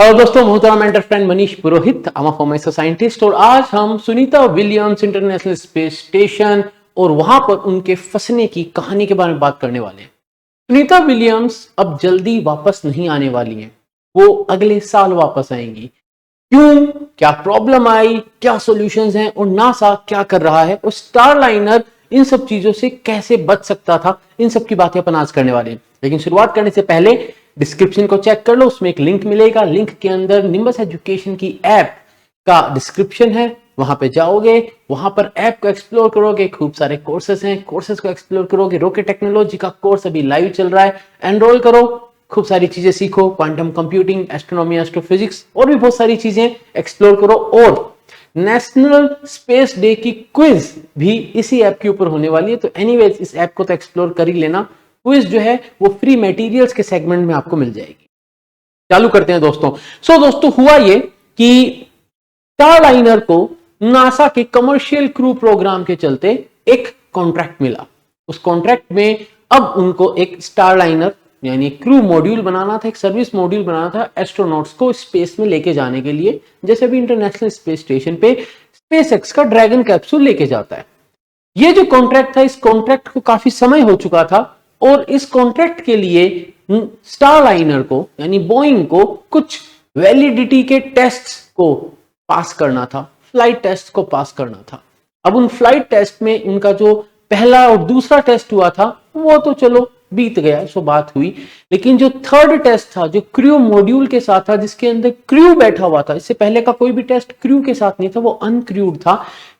Hello दोस्तों, मोहतरम mentor friend Manish Purohit, I am a former scientist. और आज हम Sunita Williams international space station और वहां पर उनके फंसने की कहानी के बारे में बात करने वाले हैं। सुनीता विलियम्स अब जल्दी वापस नहीं आने वाली हैं, वो अगले साल वापस आएंगी। क्यों, क्या प्रॉब्लम आई, क्या सॉल्यूशंस हैं और नासा क्या कर रहा है और स्टारलाइनर इन सब चीजों से कैसे बच सकता था, इन सब की बातें अपन आज करने वाले हैं। लेकिन शुरुआत करने से पहले डिस्क्रिप्शन को चेक कर लो, उसमें एक लिंक मिलेगा। लिंक के अंदर निम्बस एजुकेशन की ऐप का डिस्क्रिप्शन है, वहां पे जाओगे, वहां पर ऐप को एक्सप्लोर करोगे, खूब सारे कोर्सेस हैं, कोर्सेस को एक्सप्लोर करोगे। रॉकेट टेक्नोलॉजी का कोर्स अभी लाइव चल रहा है, एनरोल करो, खूब सारी चीजें सीखो, क्वांटम कंप्यूटिंग, एस्ट्रोनॉमी, एस्ट्रोफिजिक्स और भी बहुत सारी चीजें एक्सप्लोर करो। और नेशनल स्पेस डे की क्विज भी इसी ऐप के ऊपर होने वाली है, तो एनीवेज इस ऐप को तो एक्सप्लोर कर ही लेना। क्विज जो है वो फ्री मटेरियल्स के सेगमेंट में आपको मिल जाएगी। चालू करते हैं दोस्तों। दोस्तों, हुआ ये कि स्टारलाइनर को नासा के कमर्शियल क्रू प्रोग्राम के चलते एक कॉन्ट्रैक्ट मिला। उस कॉन्ट्रैक्ट में अब उनको एक स्टारलाइनर यानी क्रू मॉड्यूल बनाना था, एक सर्विस मॉड्यूल बनाना था एस्ट्रोनॉट्स को स्पेस में लेके जाने के लिए, जैसे भी इंटरनेशनल स्पेस स्टेशन पे स्पेसएक्स का ड्रैगन कैप्सूल लेके जाता है। ये जो कॉन्ट्रैक्ट था, इस कॉन्ट्रैक्ट को काफी समय हो चुका था और इस कॉन्ट्रैक्ट के लिए स्टारलाइनर को यानी बोइंग को कुछ वैलिडिटी के टेस्ट्स को पास करना था, फ्लाइट टेस्ट को पास करना था। अब उन फ्लाइट टेस्ट में उनका जो पहला और दूसरा टेस्ट हुआ था वो तो चलो बीत गया, सो बात हुई। लेकिन जो थर्ड टेस्ट था, जो क्रू मॉड्यूल के साथ था, जिसके अंदर क्रू बैठा हुआ था, इससे पहले का कोई भी टेस्ट क्रू के साथ नहीं था, वो अनक्रूड था।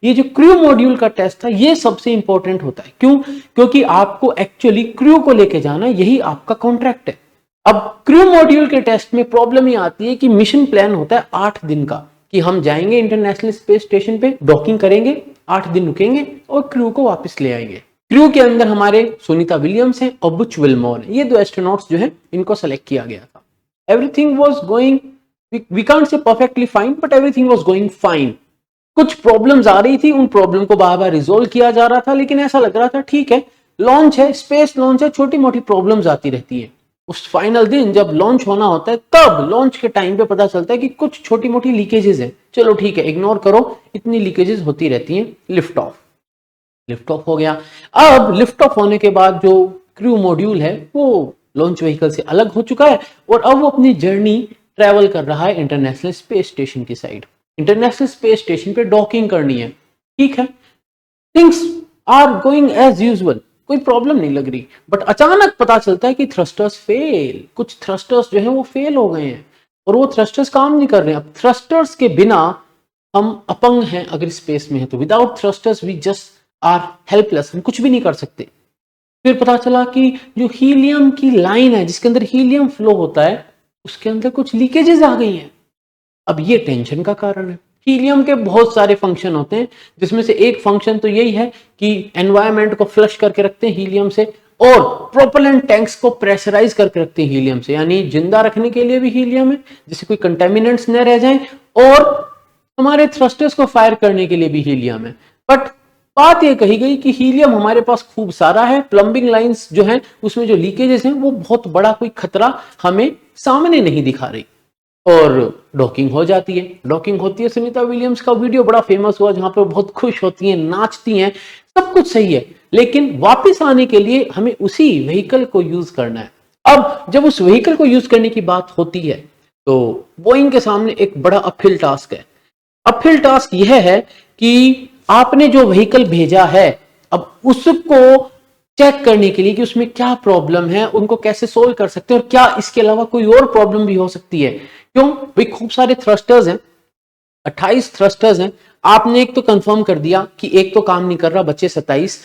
ये जो क्रू मॉड्यूल का टेस्ट था ये सबसे इंपॉर्टेंट होता है। क्यों? क्योंकि आपको एक्चुअली क्रू को लेके जाना, यही आपका कॉन्ट्रैक्ट है। अब क्रू मॉड्यूल के टेस्ट में प्रॉब्लम ये आती है कि मिशन प्लान होता है 8 दिन का, कि हम जाएंगे इंटरनेशनल स्पेस स्टेशन पे, डॉकिंग करेंगे, 8 दिन रुकेंगे और क्रू को वापस ले आएंगे। क्रू के अंदर हमारे सुनीता विलियम्स हैं और बुच विल्मोर हैं, ये दो एस्ट्रोनॉट्स जो हैं इनको सेलेक्ट किया गया था। Everything was going, we can't say perfectly fine, but everything was going fine. कुछ प्रॉब्लम्स आ रही थी, उन प्रॉब्लम को बार बार रिजोल्व किया जा रहा था, लेकिन ऐसा लग रहा था ठीक है, लॉन्च है, स्पेस लॉन्च है, छोटी मोटी प्रॉब्लम्स आती रहती है। उस फाइनल दिन जब लॉन्च होना होता है, तब लॉन्च के टाइम पे पता चलता है कि कुछ छोटी मोटी लीकेजेस हैं। चलो ठीक है, इग्नोर करो, इतनी लीकेजेस होती रहती हैं। लिफ्ट ऑफ हो गया। अब लिफ्ट ऑफ होने के बाद जो क्रू मॉड्यूल है वो लॉन्च व्हीकल से अलग हो चुका है और अब वो अपनी जर्नी ट्रेवल कर रहा है इंटरनेशनल स्पेस स्टेशन की साइड। इंटरनेशनल स्पेस स्टेशन पे डॉकिंग करनी है, ठीक है, things are going as usual, कोई प्रॉब्लम नहीं लग रही। बट अचानक पता चलता है कि थ्रस्टर्स फेल, कुछ थ्रस्टर्स जो है वो फेल हो गए हैं और वो थ्रस्टर्स काम नहीं कर रहे हैं। अब थ्रस्टर्स के बिना हम अपंग हैं अगर स्पेस में है तो, without thrusters we just are helpless, हम कुछ भी नहीं कर सकते। फिर पता चला कि जो हीलियम की लाइन है जिसके अंदर हीलियम फ्लो होता है, उसके अंदर कुछ लीकेजेस आ गई हैं। अब ये टेंशन का कारण है। हीलियम के बहुत सारे फंक्शन होते हैं, जिसमें से एक फंक्शन तो यही है कि एनवायरनमेंट को फ्लश करके रखते हैं हीलियम से, और प्रोपेलेंट टैंक्स को प्रेशराइज करके रखते हैं हीलियम से, यानी जिंदा रखने के लिए भी हीलियम है जिससे कोई कंटेमिनेंट्स न रह जाएं, और हमारे थ्रस्टर्स को फायर करने के लिए भी हीलियम है। बट बात यह कही गई कि हीलियम हमारे पास खूब सारा है, प्लम्बिंग लाइंस जो हैं उसमें जो लीकेजेस हैं वो बहुत बड़ा कोई खतरा हमें सामने नहीं दिखा रही, और डॉकिंग हो जाती है। डॉकिंग होती है, सुनीता विलियम्स का वीडियो बड़ा फेमस हुआ जहां पे बहुत खुश होती हैं, नाचती हैं, सब कुछ सही है, लेकिन वापस आने के लिए हमें उसी व्हीकल को यूज करना है। अब जब उस व्हीकल को यूज करने की बात होती है तो बोइंग के सामने एक बड़ा अपहिल टास्क है। अपहिल टास्क यह है कि आपने जो व्हीकल भेजा है, अब उसको चेक करने के लिए कि उसमें क्या प्रॉब्लम है, उनको कैसे सोल्व कर सकते हैं और क्या इसके अलावा कोई और प्रॉब्लम भी हो सकती है। क्यों भाई, खूब सारे थ्रस्टर्स हैं, 28 थ्रस्टर्स हैं, आपने एक तो कंफर्म कर दिया कि एक तो काम नहीं कर रहा, बचे 27,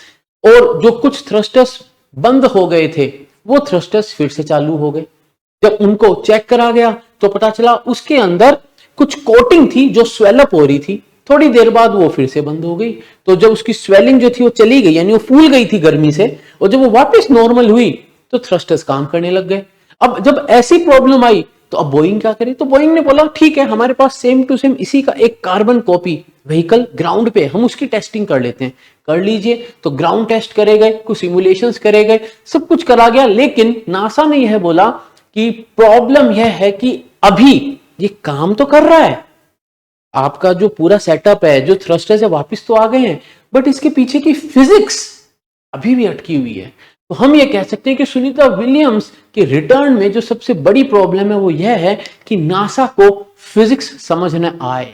और जो कुछ थ्रस्टर्स बंद हो गए थे वो थ्रस्टर्स फिर से चालू हो गए। जब उनको चेक करा गया तो पता चला उसके अंदर कुछ कोटिंग थी जो स्वेलअप हो रही थी, थोड़ी देर बाद वो फिर से बंद हो गई। तो जब उसकी स्वेलिंग जो थी वो चली गई, यानी वो फूल गई थी गर्मी से, और जब वो वापस नॉर्मल हुई तो थ्रस्टर्स काम करने लग गए। अब जब ऐसी प्रॉब्लम आई तो अब बोइंग क्या करे, तो बोइंग ने बोला ठीक है, हमारे पास सेम टू सेम इसी का एक कार्बन कॉपी व्हीकल ग्राउंड पे, हम उसकी टेस्टिंग कर लेते हैं। कर लीजिए। तो ग्राउंड टेस्ट करे गए, कुछ सिमुलेशंस करे गए, सब कुछ करा गया, लेकिन नासा ने यह बोला कि प्रॉब्लम यह है कि अभी ये काम तो कर रहा है, आपका जो पूरा सेटअप है, जो थ्रस्टर्स है वापस तो आ गए हैं, बट इसके पीछे की फिजिक्स अभी भी अटकी हुई है। तो हम ये कह सकते हैं कि सुनीता विलियम्स के रिटर्न में जो सबसे बड़ी प्रॉब्लम है वो यह है कि नासा को फिजिक्स समझ न आए।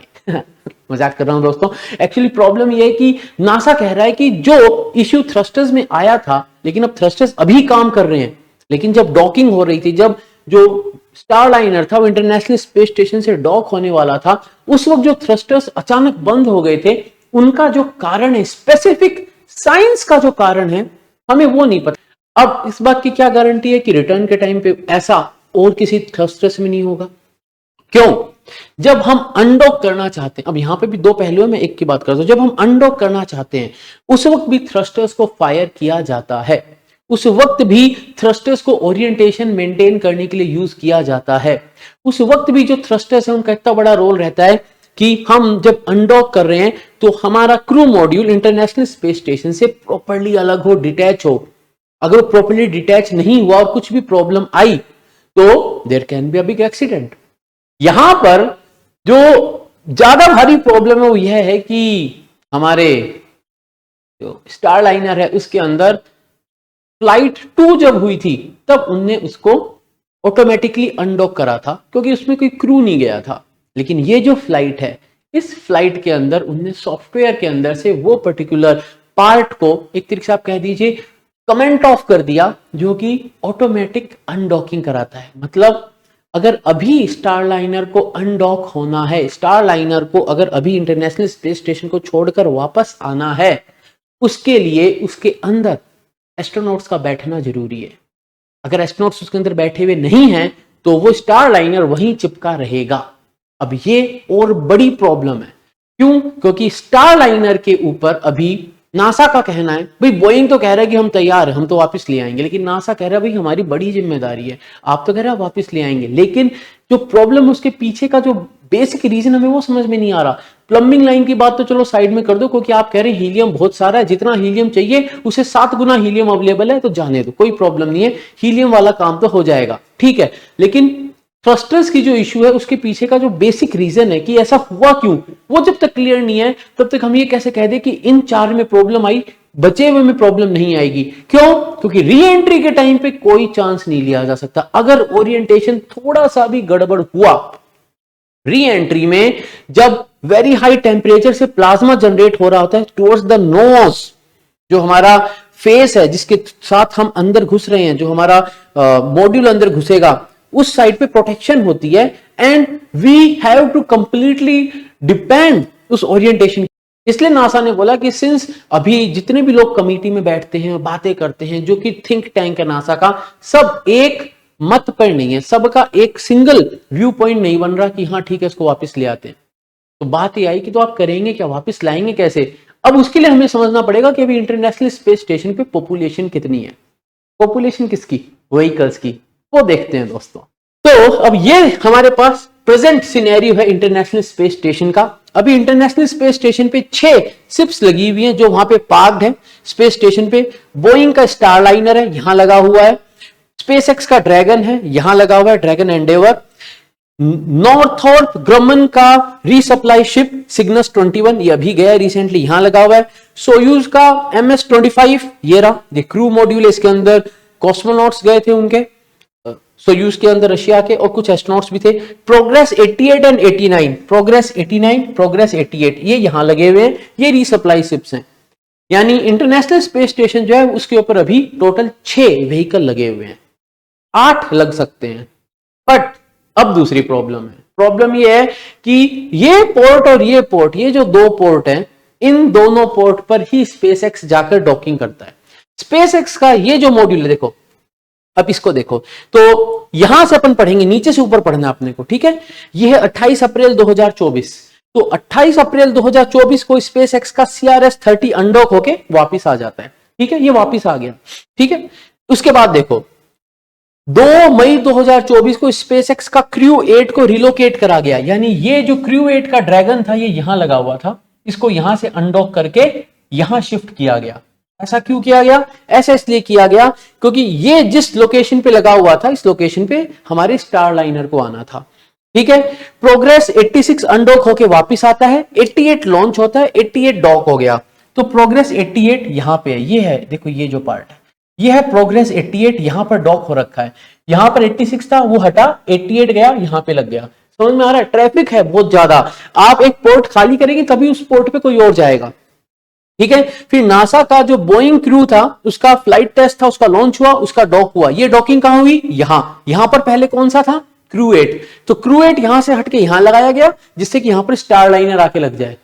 मजाक कर रहा हूं दोस्तों, एक्चुअली प्रॉब्लम यह है कि नासा कह रहा है कि जो इश्यू थ्रस्टर्स में आया था, लेकिन अब थ्रस्टर्स अभी काम कर रहे हैं, लेकिन जब डॉकिंग हो रही थी, जब जो स्टारलाइनर था वो इंटरनेशनल स्पेस स्टेशन से डॉक होने वाला था, उस वक्त जो थ्रस्टर्स अचानक बंद हो गए थे, उनका जो कारण है, स्पेसिफिक साइंस का जो कारण है, हमें वो नहीं पता। अब इस बात की क्या गारंटी है कि रिटर्न के टाइम पे ऐसा और किसी थ्रस्टर्स में नहीं होगा? क्यों? जब हम अनडॉक करना चाहते हैं, अब यहां पे भी दो पहलू है, मैं एक की बात करता हूं। जब हम अनडॉक करना चाहते हैं उस वक्त भी थ्रस्टर्स को फायर किया जाता है, उस वक्त भी थ्रस्टर्स को ओरिएंटेशन मेंटेन करने के लिए यूज किया जाता है, उस वक्त भी जो थ्रस्टर्स है उनका इतना बड़ा रोल रहता है कि हम जब अनडॉक कर रहे हैं तो हमारा crew module international space station से प्रॉपर्ली अलग हो, डिटैच हो। अगर वो प्रॉपर्ली डिटैच नहीं हुआ और कुछ भी प्रॉब्लम आई तो there can be a big accident. यहां पर जो ज्यादा भारी प्रॉब्लम है वो यह है कि हमारे जो स्टारलाइनर है उसके अंदर फ्लाइट 2 जब हुई थी तब उनने उसको ऑटोमेटिकली अनडॉक करा था क्योंकि उसमें कोई क्रू नहीं गया था। लेकिन ये जो फ्लाइट है, इस फ्लाइट के अंदर उनने सॉफ्टवेयर के अंदर से वो पर्टिकुलर पार्ट को एक तरीके से आप कह दीजिए कमेंट ऑफ कर दिया, जो कि ऑटोमेटिक अनडॉकिंग कराता है। मतलब अगर अभी स्टारलाइनर को अनडॉक होना है, स्टारलाइनर को अगर अभी इंटरनेशनल स्पेस स्टेशन को छोड़कर वापस आना है, उसके लिए उसके अंदर एस्ट्रोनॉट्स का बैठना जरूरी है। अगर एस्ट्रोनॉट्स उसके अंदर बैठे हुए नहीं हैं तो वो स्टारलाइनर वहीं चिपका रहेगा। अब ये और बड़ी प्रॉब्लम है। क्यों? क्योंकि स्टारलाइनर के ऊपर अभी नासा का कहना है, भाई बोइंग तो कह रहा है कि हम तैयार हैं, हम तो वापस ले आएंगे, लेकिन नासा कह रहा है भाई हमारी बड़ी जिम्मेदारी है, आप तो कह रहे हैं वापस ले आएंगे, लेकिन जो प्रॉब्लम उसके पीछे का जो बेसिक रीजन हमें वो समझ में नहीं आ रहा। प्लम्बिंग लाइन की बात तो चलो साइड में कर दो, क्योंकि आप कह रहे हैं हीलियम बहुत सारा है, जितना हीलियम चाहिए उसे 7 गुना हीलियम अवेलेबल है, तो जाने दो, कोई प्रॉब्लम नहीं है, हीलियम वाला काम तो हो जाएगा, ठीक है। लेकिन थ्रस्टर्स की जो इशू है उसके पीछे का जो बेसिक रीजन है कि ऐसा हुआ क्यों, वो जब तक क्लियर नहीं है तब तक हम ये कैसे कह दे कि इन 4 में प्रॉब्लम आई, बचे हुए में प्रॉब्लम नहीं आएगी। क्यों? क्योंकि री एंट्री के टाइम पे कोई चांस नहीं लिया जा सकता। अगर ओरिएंटेशन थोड़ा सा भी गड़बड़ हुआ री एंट्री में, जब वेरी हाई टेम्परेचर से प्लाज्मा जनरेट हो रहा होता है टुवर्ड्स द नोज, जो हमारा फेस है जिसके साथ हम अंदर घुस रहे हैं, जो हमारा मॉड्यूल अंदर घुसेगा, उस साइड पे प्रोटेक्शन होती है, and we have to completely depend उस ओरिएंटेशन। इसलिए नासा ने बोला कि सिंस अभी जितने भी लोग कमिटी में बैठते हैं, बातें करते हैं, जो कि थिंक टैंक है नासा का, सब एक मत पर नहीं है, सबका एक सिंगल व्यू पॉइंट नहीं बन रहा कि हाँ ठीक है इसको वापस ले आते हैं। तो बात ये आई कि तो आप करेंगे क्या, वापस लाएंगे कैसे? अब उसके लिए हमें समझना पड़ेगा कि अभी इंटरनेशनल स्पेस स्टेशन पे पॉपुलेशन कितनी है। पॉपुलेशन किसकी? व्हीकल्स की। वो देखते हैं दोस्तों। तो अब ये हमारे पास प्रेजेंट सिनेरियो है इंटरनेशनल स्पेस स्टेशन का। अभी इंटरनेशनल स्पेस स्टेशन पे 6 शिप्स लगी हुई हैं जो वहां पे पार्क्ड है स्पेस स्टेशन पे। बोइंग का स्टारलाइनर है, यहां लगा हुआ है। स्पेसएक्स का ड्रैगन है, यहां लगा हुआ है, ड्रैगन एंडेवर। नॉर्थॉर्प ग्रमन का रीसप्लाई शिप सिग्नस 21, ये अभी गया रिसेंटली, यहां लगा हुआ है। सोयूज का MS-25, ये रहा, ये क्रू मॉड्यूल है, इसके अंदर कॉस्मोनॉट्स गए थे उनके, सोयूज के अंदर रशिया के, और कुछ एस्ट्रोनॉट्स भी थे। प्रोग्रेस 88 एंड 89, प्रोग्रेस 89, प्रोग्रेस 88, ये यहां लगे हुए हैं, ये रीसप्लाई शिप्स हैं। यानी इंटरनेशनल स्पेस स्टेशन जो है उसके ऊपर अभी टोटल 6 व्हीकल लगे हुए हैं, 8 लग सकते हैं। बट अब दूसरी प्रॉब्लम है। प्रॉब्लम ये है कि ये पोर्ट और ये पोर्ट, ये जो 2 पोर्ट हैं, इन दोनों पोर्ट पर ही स्पेसएक्स जाकर डॉकिंग करता है। स्पेसएक्स का ये जो मॉड्यूल है, देखो अब इसको देखो, तो यहां से अपन पढ़ेंगे, नीचे से ऊपर पढ़ना अपने को, ठीक है। यह है 28 अप्रैल 2024। तो 28 अप्रैल 2024 को स्पेसएक्स का CRS-30 अनडॉक होके वापिस आ जाता है, ठीक है, ये वापिस आ गया, ठीक है। उसके बाद देखो 2 मई 2024 को स्पेसएक्स का क्रू 8 को रिलोकेट करा गया। यानी ये जो क्रू 8 का ड्रैगन था ये यहां लगा हुआ था, इसको यहां से अनडॉक करके यहां शिफ्ट किया गया। ऐसा क्यों किया गया? ऐसा इसलिए किया गया क्योंकि ये जिस लोकेशन पे लगा हुआ था, इस लोकेशन पे हमारे स्टारलाइनर को आना था। ठीक है। प्रोग्रेस 86 अनडॉक होके वापस आता है, 88 लॉन्च होता है, 88 डॉक हो गया। तो प्रोग्रेस 88 यहां पे है, ये है, देखो ये जो पार्ट है ये है प्रोग्रेस 88, यहां पर डॉक हो रखा है। यहां पर 86 था, वो हटा, 88 गया, यहां पे लग गया। समझ में आ रहा है? ट्रैफिक है बहुत ज्यादा, आप एक पोर्ट खाली करेंगे तभी उस पोर्ट पे कोई और जाएगा। ठीक है। फिर नासा का जो बोइंग क्रू था उसका फ्लाइट टेस्ट था, उसका लॉन्च हुआ, उसका डॉक हुआ। ये डॉकिंग कहां हुई? यहां पर पहले कौन सा था? क्रू 8। तो क्रू 8 यहां से हटके यहां लगाया गया, जिससे कि यहां पर स्टार लाइनर आके लग जाए।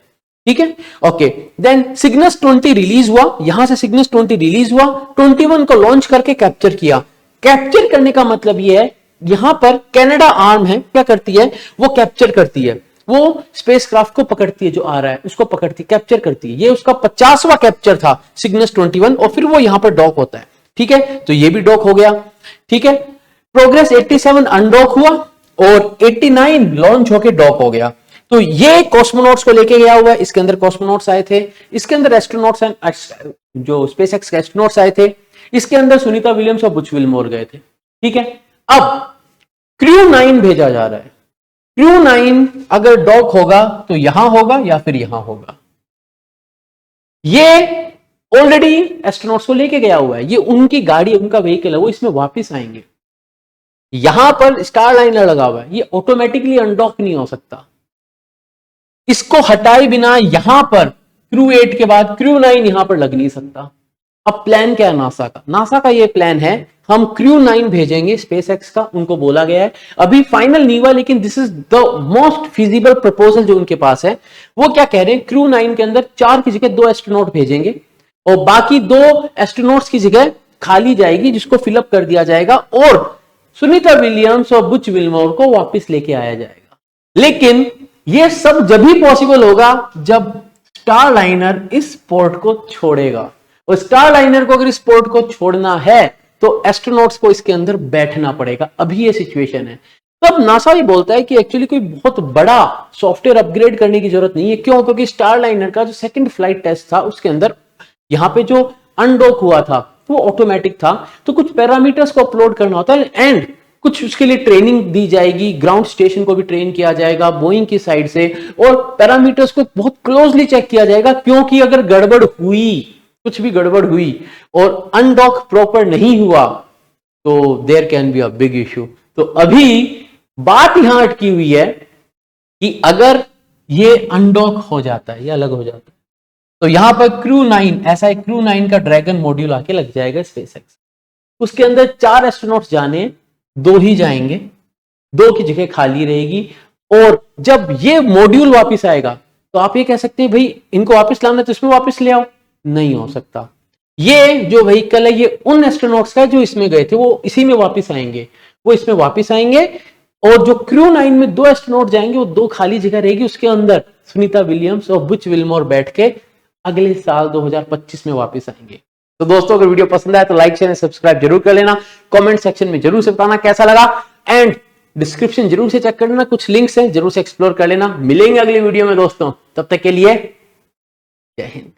ठीक है, ओके। देन सिग्नस 20 रिलीज हुआ, यहां से सिग्नस 20 रिलीज हुआ, 21 को लॉन्च करके कैप्चर किया। कैप्चर करने का मतलब यह है, यहां पर कनाडा आर्म है, क्या करती है? वो कैप्चर करती है, वो स्पेसक्राफ्ट को पकड़ती है, जो आ रहा है उसको पकड़ती है, कैप्चर करती है। ये उसका 50वां कैप्चर था सिग्नस 21, और फिर वो यहां पर डॉक होता है। ठीक है, तो ये भी डॉक हो गया। ठीक है, प्रोग्रेस 87 अनडॉक हुआ और 89 लॉन्च होके डॉक हो गया। तो ये कॉस्मोनॉट्स को लेके गया हुआ है, इसके अंदर कॉस्मोनॉट्स आए थे, इसके अंदर एस्ट्रोनॉट्स, जो स्पेसएक्स के एस्ट्रोनॉट्स आए थे, इसके अंदर सुनीता विलियम्स और बुच विल्मोर गए थे। ठीक है, अब क्रू 9 भेजा जा रहा है। क्रू 9 अगर डॉक होगा तो यहां होगा या फिर यहां होगा। ये ऑलरेडी एस्ट्रोनॉट्स को लेके गया हुआ है, ये उनकी गाड़ी, उनका व्हीकल है, वो इसमें वापस आएंगे। यहां पर स्टार लाइनर लगा हुआ है, ये ऑटोमेटिकली अनडॉक नहीं हो सकता। इसको हटाए बिना यहां पर क्रू 8 के बाद क्रू 9 यहां पर लग नहीं सकता। अब प्लान क्या है नासा का? नासा का ये प्लान है, हम क्रू 9 भेजेंगे स्पेसएक्स का, उनको बोला गया है, अभी फाइनल नहीं हुआ, लेकिन this is the most feasible proposal जो उनके पास है। वो क्या कह रहे हैं, क्रू 9 के अंदर 4 की जगह 2 एस्ट्रोनॉट भेजेंगे और बाकी 2 एस्ट्रोनॉट्स की जगह खाली जाएगी, जिसको फिलअप कर दिया जाएगा और सुनीता विलियम्स और बुच विल्मोर को वापस लेके आया जाएगा। लेकिन यह सब जब भी पॉसिबल होगा जब स्टार लाइनर इस पोर्ट को छोड़ेगा, और स्टार लाइनर को अगर इस पोर्ट को छोड़ना है तो एस्ट्रोनॉट्स को इसके अंदर बैठना पड़ेगा। अभी ये सिचुएशन है। तो अब नासा ये बोलता है कि एक्चुअली कोई बहुत बड़ा सॉफ्टवेयर अपग्रेड करने की जरूरत नहीं है। क्यों? क्योंकि स्टार लाइनर का जो सेकंड फ्लाइट टेस्ट था उसके अंदर यहां पे जो अनडॉक हुआ था वो ऑटोमेटिक था, तो कुछ पैरामीटर्स को अपलोड करना होता है एंड कुछ उसके लिए ट्रेनिंग दी जाएगी, ग्राउंड स्टेशन को भी ट्रेन किया जाएगा बोइंग की साइड से, और पैरामीटर्स को बहुत क्लोजली चेक किया जाएगा, क्योंकि अगर गड़बड़ हुई, कुछ भी गड़बड़ हुई और अनडॉक प्रॉपर नहीं हुआ तो there can be a big issue. तो अभी बात यहां अटकी हुई है कि अगर ये अनडॉक हो जाता है या अलग हो जाता है तो यहां पर क्रू 9, ऐसा एक क्रू 9 का ड्रैगन मॉड्यूल आके लग जाएगा स्पेसएक्स। उसके अंदर 4 एस्ट्रोनॉट्स जाने, 2 ही जाएंगे, 2 की जगह खाली रहेगी। और जब ये मॉड्यूल वापस आएगा तो आप ये कह सकते हैं भाई इनको वापस लाना तो इसमें वापस ले आओ, नहीं हो सकता। ये जो व्हीकल है ये उन एस्ट्रोनॉट्स का है जो इसमें गए थे, वो इसी में वापस आएंगे, वो इसमें वापस आएंगे। और जो क्रू 9 में 2 एस्ट्रोनॉट जाएंगे, वो 2 खाली जगह रहेगी, उसके अंदर सुनीता विलियम्स और बुच विल्मोर बैठ के अगले साल 2025 में वापस आएंगे। तो दोस्तों अगर वीडियो पसंद आए तो लाइक शेयर सब्सक्राइब जरूर कर लेना, कमेंट सेक्शन में जरूर से बताना कैसा लगा, एंड डिस्क्रिप्शन जरूर से चेक कर लेना, कुछ लिंक्स हैं जरूर से एक्सप्लोर कर लेना। मिलेंगे अगली वीडियो में दोस्तों, तब तक के लिए जय हिंद।